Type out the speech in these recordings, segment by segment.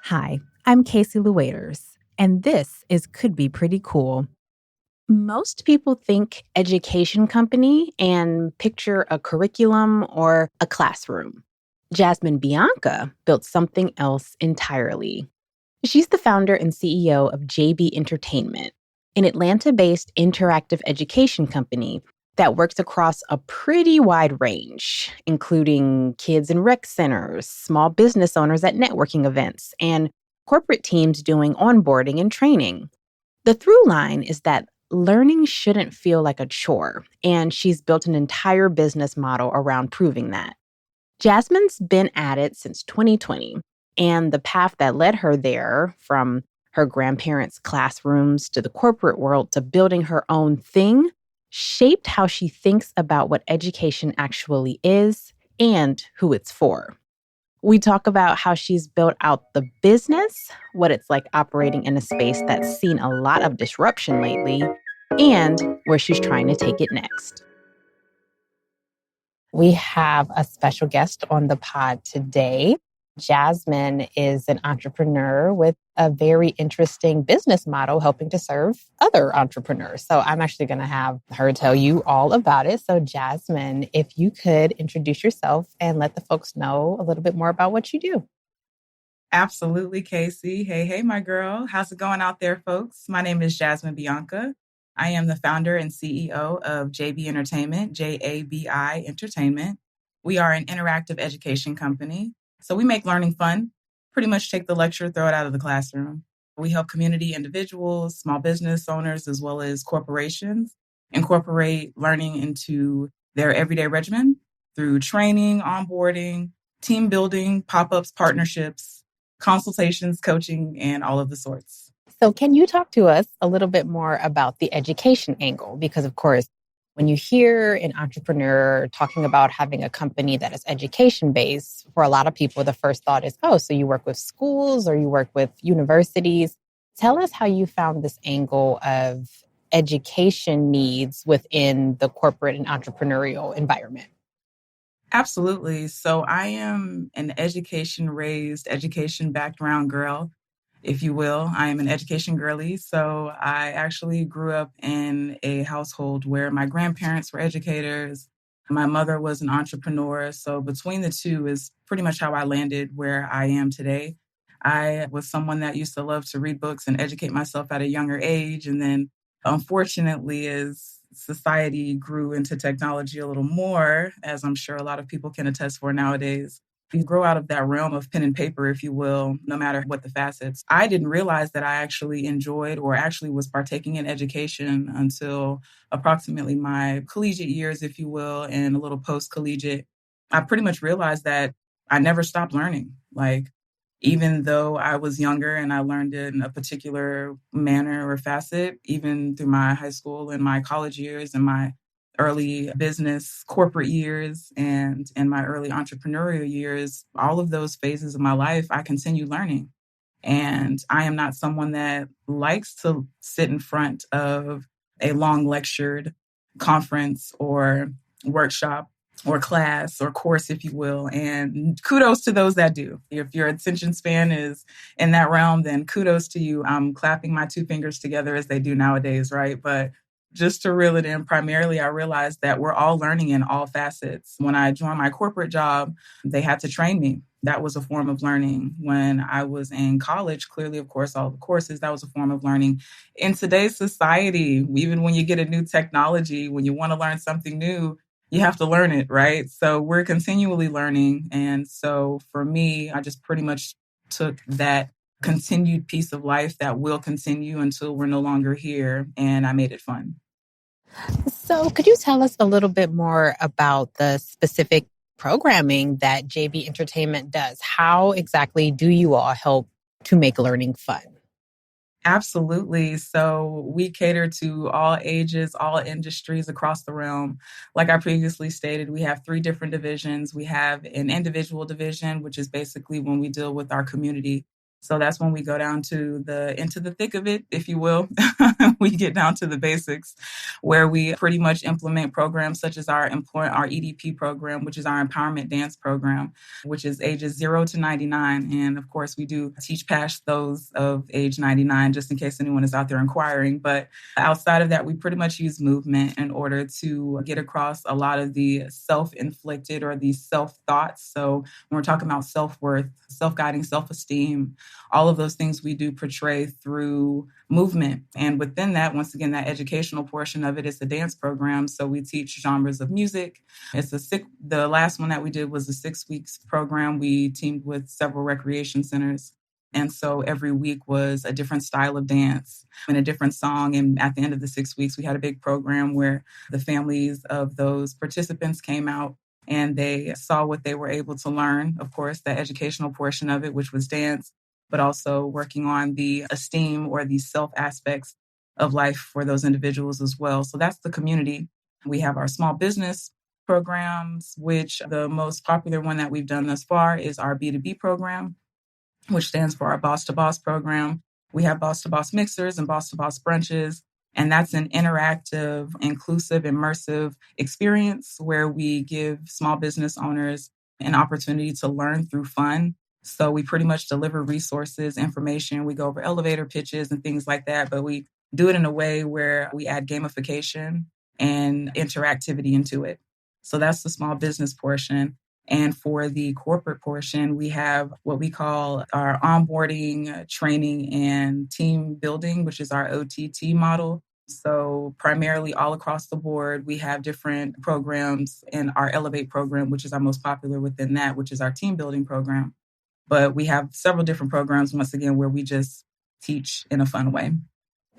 Hi, I'm Casey Luaters, and this is Could Be Pretty Cool. Most people think education company and picture a curriculum or a classroom. Jasmine Bianca built something else entirely. She's the founder and CEO of JaBi Entertainment, an Atlanta based interactive education company that works across a pretty wide range, including kids in rec centers, small business owners at networking events, and corporate teams doing onboarding and training. The through line is that learning shouldn't feel like a chore, and she's built an entire business model around proving that. Jasmine's been at it since 2020, and the path that led her there, from her grandparents' classrooms to the corporate world to building her own thing, shaped how she thinks about what education actually is and who it's for. We talk about how she's built out the business, what it's like operating in a space that's seen a lot of disruption lately, and where she's trying to take it next. We have a special guest on the pod today. Jasmine is an entrepreneur with a very interesting business model helping to serve other entrepreneurs. So I'm actually going to have her tell you all about it. So, Jasmine, if you could introduce yourself and let the folks know a little bit more about what you do. Absolutely, Casey. Hey, my girl. How's it going out there, folks? My name is Jasmine Bianca. I am the founder and CEO of JaBi Entertainment, JaBi Entertainment. We are an interactive education company. So we make learning fun, pretty much take the lecture, throw it out of the classroom. We help community individuals, small business owners, as well as corporations incorporate learning into their everyday regimen through training, onboarding, team building, pop-ups, partnerships, consultations, coaching, and all of the sorts. So, can you talk to us a little bit more about the education angle? Because, of course, when you hear an entrepreneur talking about having a company that is education based, for a lot of people, the first thought is, oh, so you work with schools or you work with universities. Tell us how you found this angle of education needs within the corporate and entrepreneurial environment. Absolutely. So I am an education raised, education background girl, if you will. I am an education girly. So I actually grew up in a household where my grandparents were educators. My mother was an entrepreneur. So between the two is pretty much how I landed where I am today. I was someone that used to love to read books and educate myself at a younger age. And then unfortunately, as society grew into technology a little more, as I'm sure a lot of people can attest for nowadays, you grow out of that realm of pen and paper, if you will, no matter what the facets. I didn't realize that I actually enjoyed or actually was partaking in education until approximately my collegiate years, if you will, and a little post collegiate. I pretty much realized that I never stopped learning. Like, even though I was younger and I learned in a particular manner or facet, even through my high school and my college years and my early business corporate years and in my early entrepreneurial years, all of those phases of my life, I continued learning. And I am not someone that likes to sit in front of a long lectured conference or workshop or class or course, if you will. And kudos to those that do. If your attention span is in that realm, then kudos to you. I'm clapping my two fingers together as they do nowadays, right? But just to reel it in, primarily, I realized that we're all learning in all facets. When I joined my corporate job, they had to train me. That was a form of learning. When I was in college, clearly, of course, all the courses, that was a form of learning. In today's society, even when you get a new technology, when you want to learn something new, you have to learn it, right? So we're continually learning. And so for me, I just pretty much took that continued piece of life that will continue until we're no longer here, and I made it fun. So, could you tell us a little bit more about the specific programming that JB Entertainment does? How exactly do you all help to make learning fun? Absolutely. So we cater to all ages, all industries across the realm. Like I previously stated, we have three different divisions. We have an individual division, which is basically when we deal with our community. So that's when we go down to into the thick of it, if you will. We get down to the basics where we pretty much implement programs such as our EDP program, which is our empowerment dance program, which is ages 0 to 99. And of course, we do teach past those of age 99, just in case anyone is out there inquiring. But outside of that, we pretty much use movement in order to get across a lot of the self-inflicted or these self-thoughts. So when we're talking about self-worth, self-guiding, self-esteem, all of those things we do portray through movement. And within that, once again, that educational portion of it is the dance program. So we teach genres of music. The last one that we did was a 6 weeks program. We teamed with several recreation centers. And so every week was a different style of dance and a different song. And at the end of the 6 weeks, we had a big program where the families of those participants came out and they saw what they were able to learn. Of course, the educational portion of it, which was dance, but also working on the esteem or the self aspects of life for those individuals as well. So that's the community. We have our small business programs, which the most popular one that we've done thus far is our B2B program, which stands for our Boss to Boss program. We have Boss to Boss mixers and Boss to Boss brunches. And that's an interactive, inclusive, immersive experience where we give small business owners an opportunity to learn through fun. So we pretty much deliver resources, information. We go over elevator pitches and things like that, but we do it in a way where we add gamification and interactivity into it. So that's the small business portion. And for the corporate portion, we have what we call our onboarding, training, and team building, which is our OTT model. So primarily all across the board, we have different programs in our Elevate program, which is our most popular within that, which is our team building program. But we have several different programs, once again, where we just teach in a fun way.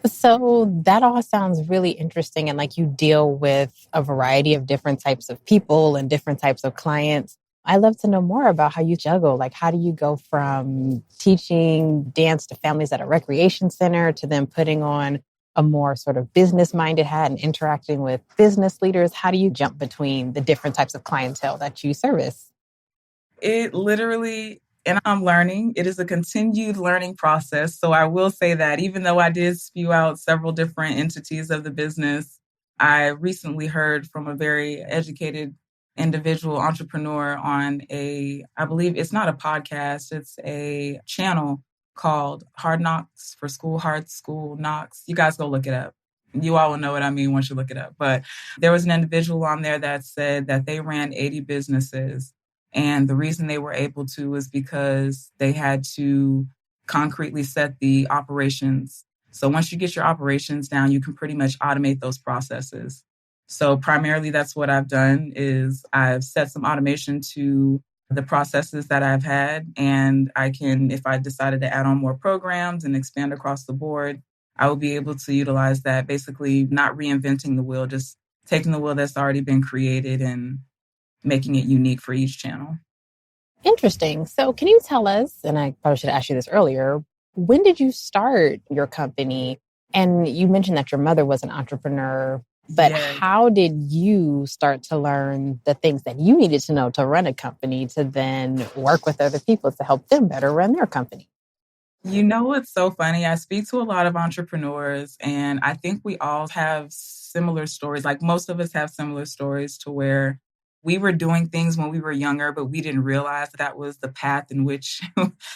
So that all sounds really interesting. And like you deal with a variety of different types of people and different types of clients. I'd love to know more about how you juggle. Like, how do you go from teaching dance to families at a recreation center to then putting on a more sort of business minded hat and interacting with business leaders? How do you jump between the different types of clientele that you service? It literally, and I'm learning, it is a continued learning process. So I will say that even though I did spew out several different entities of the business, I recently heard from a very educated individual entrepreneur on I believe it's not a podcast, it's a channel called Hard Knocks for School, Hard School Knocks. You guys go look it up. You all will know what I mean once you look it up. But there was an individual on there that said that they ran 80 businesses. And the reason they were able to is because they had to concretely set the operations. So once you get your operations down, you can pretty much automate those processes. So primarily that's what I've done is I've set some automation to the processes that I've had. And I can, if I decided to add on more programs and expand across the board, I will be able to utilize that, basically not reinventing the wheel, just taking the wheel that's already been created and making it unique for each channel. Interesting. So can you tell us, and I probably should have asked you this earlier, when did you start your company? And you mentioned that your mother was an entrepreneur, but Yeah. how did you start to learn the things that you needed to know to run a company to then work with other people to help them better run their company? You know what's so funny? I speak to a lot of entrepreneurs, and I think we all have similar stories. Like most of us have similar stories to where we were doing things when we were younger, but we didn't realize that was the path in which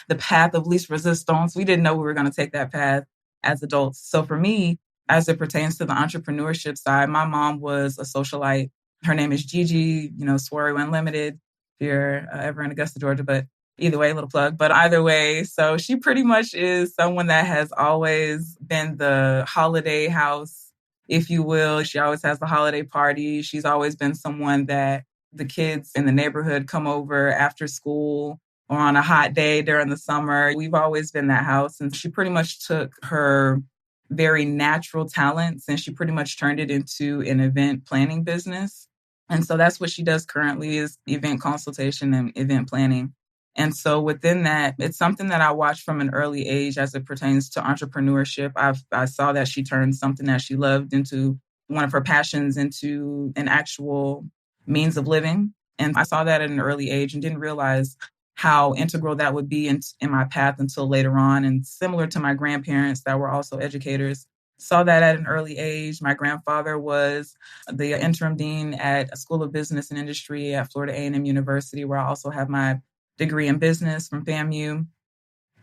the path of least resistance. We didn't know we were going to take that path as adults. So for me, as it pertains to the entrepreneurship side, my mom was a socialite. Her name is Gigi, Swery Unlimited, if you're ever in Augusta, Georgia. But either way, little plug. But either way, so she pretty much is someone that has always been the holiday house, if you will. She always has the holiday party. She's always been someone that the kids in the neighborhood come over after school or on a hot day during the summer. We've always been that house. And she pretty much took her very natural talents and she pretty much turned it into an event planning business. And so that's what she does currently is event consultation and event planning. And so within that, it's something that I watched from an early age as it pertains to entrepreneurship. I saw that she turned something that she loved into one of her passions into an actual means of living. And I saw that at an early age and didn't realize how integral that would be in my path until later on. And similar to my grandparents that were also educators, saw that at an early age. My grandfather was the interim dean at a School of Business and Industry at Florida A&M University, where I also have my degree in business from FAMU.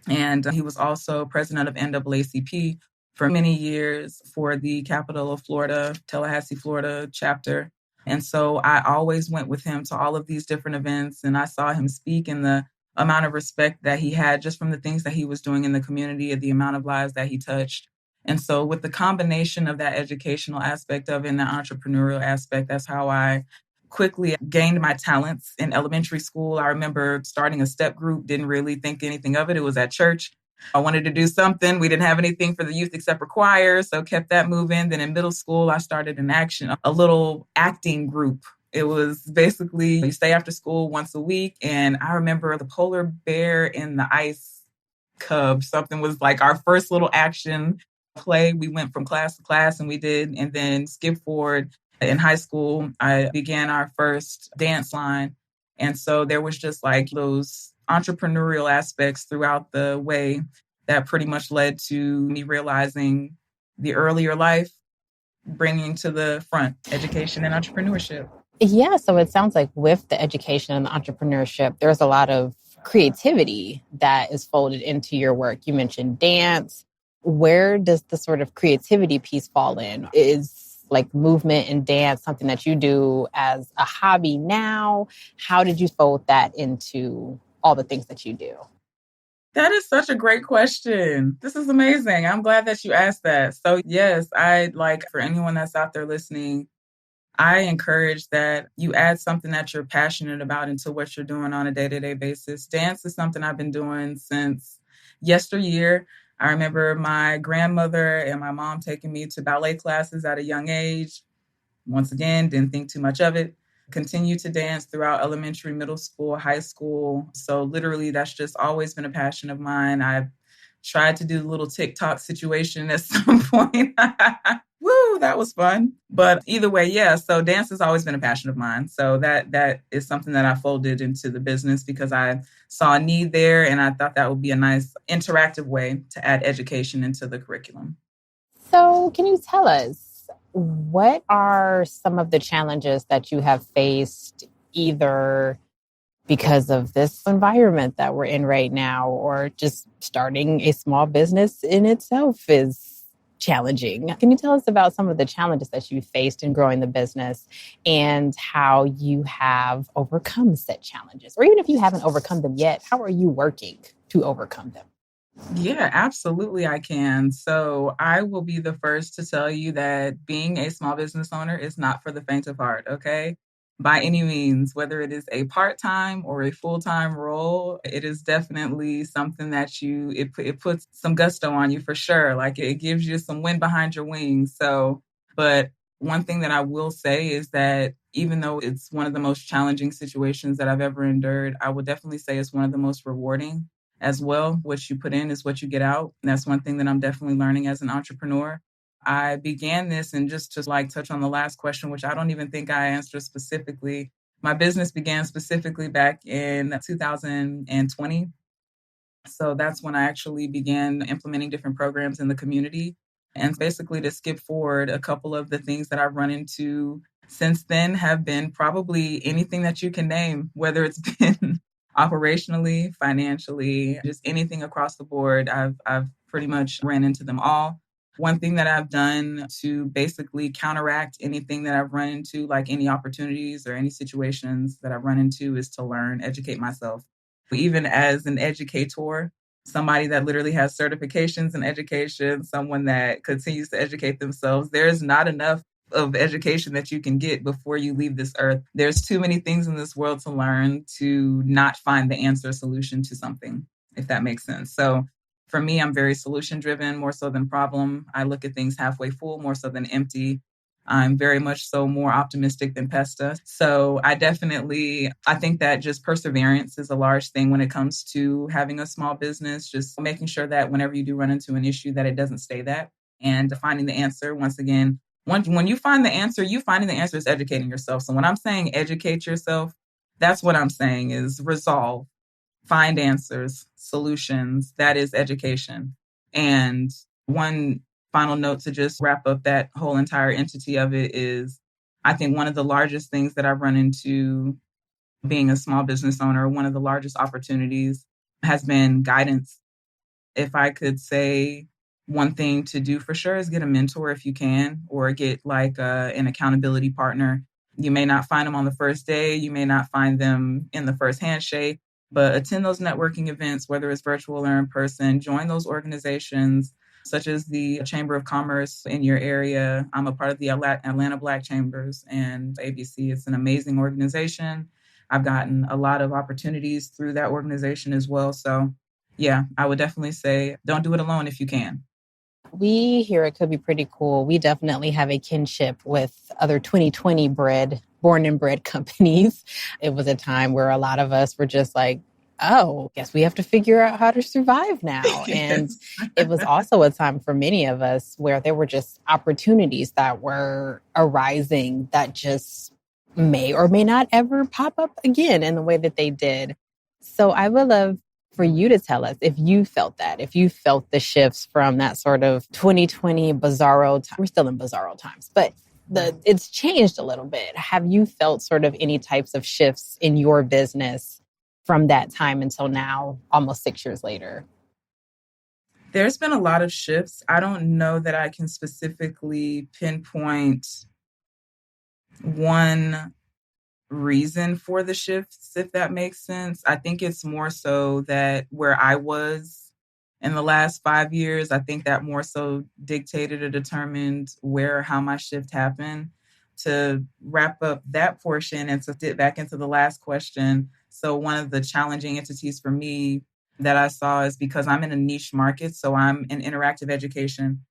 And he was also president of NAACP for many years for the capital of Florida, Tallahassee, Florida chapter. And so I always went with him to all of these different events, and I saw him speak, and the amount of respect that he had just from the things that he was doing in the community and the amount of lives that he touched. And so with the combination of that educational aspect of it and the entrepreneurial aspect, that's how I quickly gained my talents in elementary school. I remember starting a step group, didn't really think anything of it. It was at church. I wanted to do something. We didn't have anything for the youth except for choir, so kept that moving. Then in middle school, I started an action, a little acting group. It was basically you stay after school once a week. And I remember the polar bear in the ice cub. Something was like our first little action play. We went from class to class and we did, and then skip forward. In high school, I began our first dance line. And so there was just like those entrepreneurial aspects throughout the way that pretty much led to me realizing the earlier life, bringing to the front education and entrepreneurship. Yeah, so it sounds like with the education and the entrepreneurship, there's a lot of creativity that is folded into your work. You mentioned dance. Where does the sort of creativity piece fall in? Is like movement and dance something that you do as a hobby now? How did you fold that into all the things that you do? That is such a great question. This is amazing. I'm glad that you asked that. So, yes, I'd like for anyone that's out there listening, I encourage that you add something that you're passionate about into what you're doing on a day-to-day basis. Dance is something I've been doing since yesteryear. I remember my grandmother and my mom taking me to ballet classes at a young age. Once again, didn't think too much of it. Continued to dance throughout elementary, middle school, high school. So literally, that's just always been a passion of mine. I've tried to do the little TikTok situation at some point. Woo, that was fun. But either way, yeah. So dance has always been a passion of mine. So that is something that I folded into the business because I saw a need there, and I thought that would be a nice interactive way to add education into the curriculum. So, can you tell us what are some of the challenges that you have faced either because of this environment that we're in right now, or just starting a small business in itself is challenging? Can you tell us about some of the challenges that you faced in growing the business and how you have overcome said challenges? Or even if you haven't overcome them yet, how are you working to overcome them? Yeah, absolutely, I can. So I will be the first to tell you that being a small business owner is not for the faint of heart, okay? By any means, whether it is a part-time or a full-time role, it is definitely something that it puts some gusto on you for sure. Like it gives you some wind behind your wings. So, but one thing that I will say is that even though it's one of the most challenging situations that I've ever endured, I would definitely say it's one of the most rewarding as well. What you put in is what you get out. And that's one thing that I'm definitely learning as an entrepreneur. I began this, and just to like touch on the last question, which I don't even think I answered specifically. My business began specifically back in 2020. So that's when I actually began implementing different programs in the community. And basically, to skip forward, a couple of the things that I've run into since then have been probably anything that you can name, whether it's been operationally, financially, just anything across the board. I've pretty much ran into them all. One thing that I've done to basically counteract anything that I've run into, like any opportunities or any situations that I've run into, is to learn, educate myself. Even as an educator, somebody that literally has certifications in education, someone that continues to educate themselves, there's not enough of education that you can get before you leave this earth. There's too many things in this world to learn to not find the answer solution to something, if that makes sense. So for me, I'm very solution driven, more so than problem. I look at things halfway full, more so than empty. I'm very much so more optimistic than pesta. So I think that just perseverance is a large thing when it comes to having a small business, just making sure that whenever you do run into an issue, that it doesn't stay that, and finding the answer. Once again, when you find the answer, you finding the answer is educating yourself. So when I'm saying educate yourself, that's what I'm saying is resolve. find answers, solutions. That is education. And one final note to just wrap up that whole entire entity of it is I think one of the largest things that I've run into being a small business owner, one of the largest opportunities has been guidance. If I could say one thing to do for sure is get a mentor if you can, or get like an accountability partner. You may not find them on the first day. You may not find them in the first handshake, but attend those networking events, whether it's virtual or in person. Join those organizations such as the Chamber of Commerce in your area. I'm a part of the Atlanta Black Chambers and ABC. It's an amazing organization. I've gotten a lot of opportunities through that organization as well. So yeah, I would definitely say don't do it alone if you can. We here at Could Be Pretty Cool, we definitely have a kinship with other 2020 born and bred companies. It was a time where a lot of us were just like, oh, guess we have to figure out how to survive now. And Yes. it was also a time for many of us where there were just opportunities that were arising that just may or may not ever pop up again in the way that they did. So I would love for you to tell us if you felt that, if you felt the shifts from that sort of 2020 bizarro time. We're still in bizarro times, but it's changed a little bit. Have you felt sort of any types of shifts in your business from that time until now, almost 6 years later? There's been a lot of shifts. I don't know that I can specifically pinpoint one reason for the shifts, if that makes sense. I think it's more so that where I was in the last 5 years, I think that more so dictated or determined where, how my shift happened. To wrap up that portion and to dip back into the last question. So one of the challenging entities for me that I saw is because I'm in a niche market. So I'm in interactive education.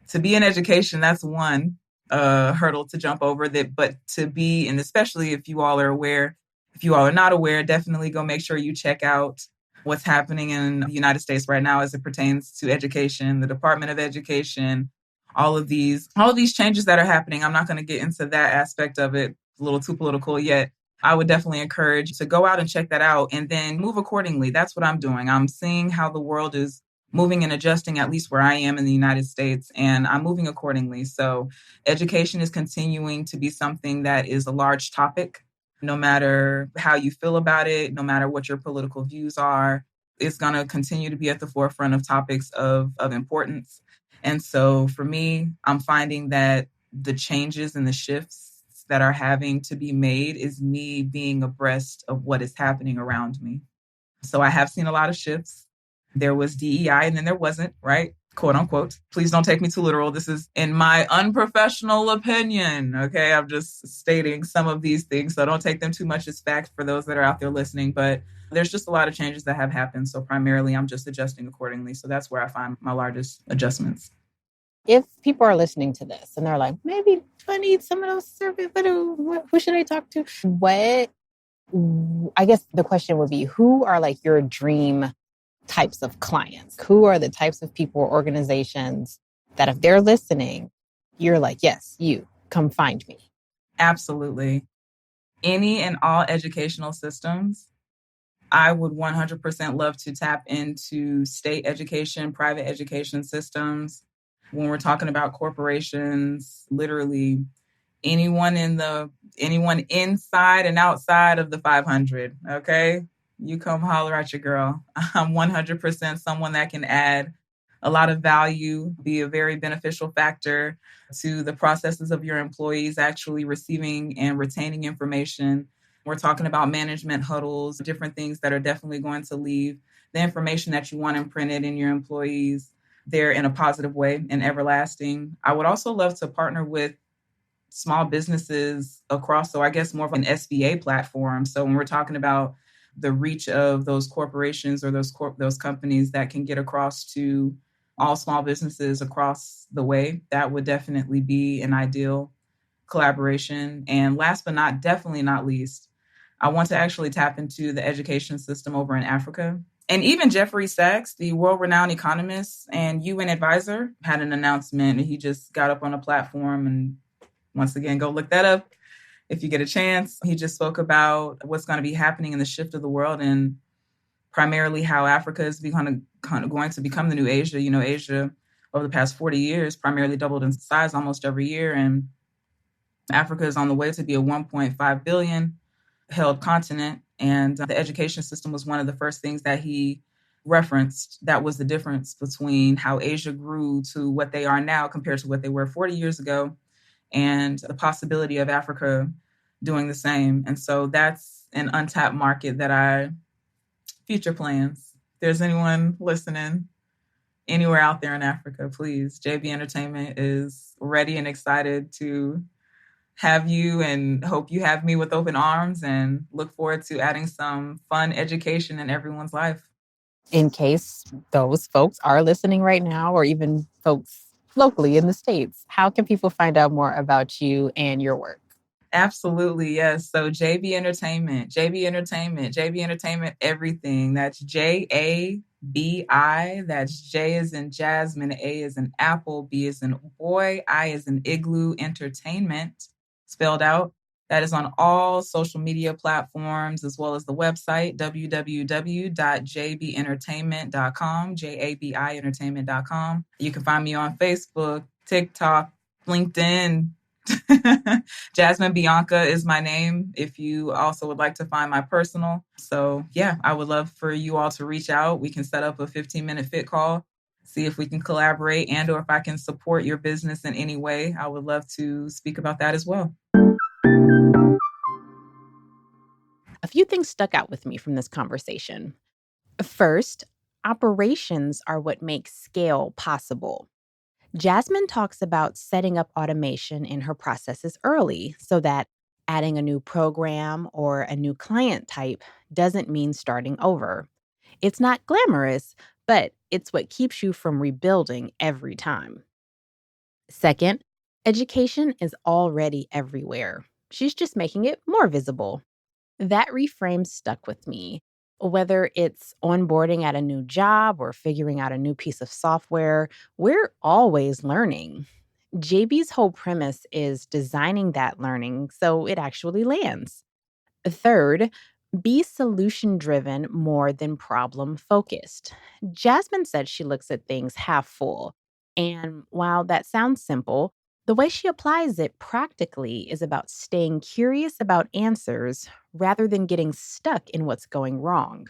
To be in education, that's one hurdle to jump over that, but to be, and especially if you all are aware, if you all are not aware, definitely go make sure you check out what's happening in the United States right now as it pertains to education, the Department of Education, all of these changes that are happening. I'm not going to get into that aspect of it, a little too political yet. I would definitely encourage to go out and check that out and then move accordingly. That's what I'm doing. I'm seeing how the world is moving and adjusting, at least where I am in the United States, and I'm moving accordingly. So education is continuing to be something that is a large topic, no matter how you feel about it, no matter what your political views are. It's going to continue to be at the forefront of topics of importance. And so for me, I'm finding that the changes and the shifts that are having to be made is me being abreast of what is happening around me. So I have seen a lot of shifts. There was DEI and then there wasn't, right? Quote unquote. Please don't take me too literal. This is in my unprofessional opinion. Okay. I'm just stating some of these things. So don't take them too much as fact for those that are out there listening. But there's just a lot of changes that have happened. So primarily I'm just adjusting accordingly. So that's where I find my largest adjustments. If people are listening to this and they're like, maybe I need some of those service, but who should I talk to? I guess the question would be, who are like your dream types of clients? Who are the types of people or organizations that if they're listening, you're like, yes, you come find me? Absolutely. Any and all educational systems. I would 100% love to tap into state education, private education systems. When we're talking about corporations, literally anyone inside and outside of the 500, okay? You come holler at your girl. I'm 100% someone that can add a lot of value, be a very beneficial factor to the processes of your employees actually receiving and retaining information. We're talking about management huddles, different things that are definitely going to leave the information that you want imprinted in your employees there in a positive way and everlasting. I would also love to partner with small businesses across, so I guess more of an SBA platform. So when we're talking about the reach of those corporations or those companies that can get across to all small businesses across the way, that would definitely be an ideal collaboration. And last but definitely not least, I want to actually tap into the education system over in Africa. And even Jeffrey Sachs, the world-renowned economist and UN advisor, had an announcement. He just got up on a platform, and once again, go look that up if you get a chance. He just spoke about what's going to be happening in the shift of the world. And primarily how Africa is kind of going to become the new Asia. Asia over the past 40 years primarily doubled in size almost every year, and Africa is on the way to be a 1.5 billion held continent. And the education system was one of the first things that he referenced. That was the difference between how Asia grew to what they are now compared to what they were 40 years ago, and the possibility of Africa doing the same. And so that's an untapped market that I future plans. If there's anyone listening anywhere out there in Africa, please, JaBi Entertainment is ready and excited to have you, and hope you have me with open arms, and look forward to adding some fun education in everyone's life. In case those folks are listening right now, or even folks locally in the States, how can people find out more about you and your work? Absolutely, yes. So JaBi Entertainment, JaBi Entertainment, everything. That's JaBi. That's J as in Jasmine, A as in Apple, B as in boy, I as in igloo, entertainment, spelled out. That is on all social media platforms, as well as the website, www.jabientertainment.com, JaBiEntertainment.com. You can find me on Facebook, TikTok, LinkedIn. Jasmine Bianca is my name if you also would like to find my personal. So yeah, I would love for you all to reach out. We can set up a 15-minute fit call, see if we can collaborate, and or if I can support your business in any way. I would love to speak about that as well. A few things stuck out with me from this conversation. First, operations are what make scale possible. Jasmine talks about setting up automation in her processes early so that adding a new program or a new client type doesn't mean starting over. It's not glamorous, but it's what keeps you from rebuilding every time. Second, education is already everywhere. She's just making it more visible. That reframe stuck with me. Whether it's onboarding at a new job or figuring out a new piece of software, we're always learning. JB's whole premise is designing that learning so it actually lands. Third, be solution driven more than problem focused. Jasmine said she looks at things half full. And while that sounds simple, the way she applies it practically is about staying curious about answers rather than getting stuck in what's going wrong.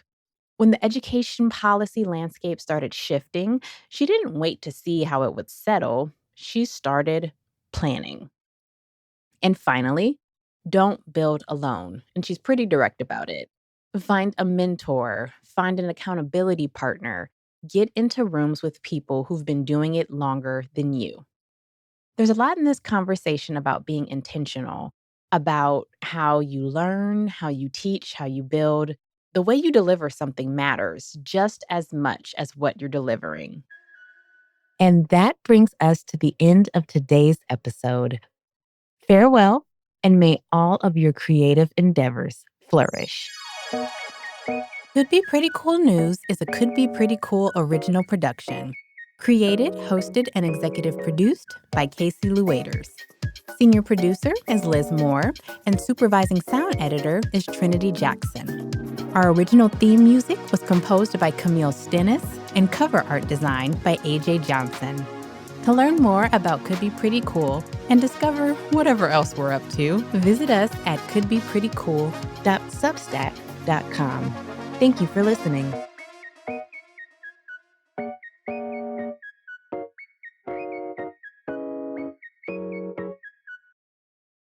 When the education policy landscape started shifting, she didn't wait to see how it would settle. She started planning. And finally, don't build alone. And she's pretty direct about it. Find a mentor, find an accountability partner, get into rooms with people who've been doing it longer than you. There's a lot in this conversation about being intentional, about how you learn, how you teach, how you build. The way you deliver something matters just as much as what you're delivering. And that brings us to the end of today's episode. Farewell, and may all of your creative endeavors flourish. Could Be Pretty Cool News is a Could Be Pretty Cool original production. Created, hosted, and executive produced by Casey Lueders. Senior producer is Liz Moore, and supervising sound editor is Trinity Jackson. Our original theme music was composed by Camille Stennis and cover art designed by AJ Johnson. To learn more about Could Be Pretty Cool and discover whatever else we're up to, visit us at couldbeprettycool.substack.com. Thank you for listening.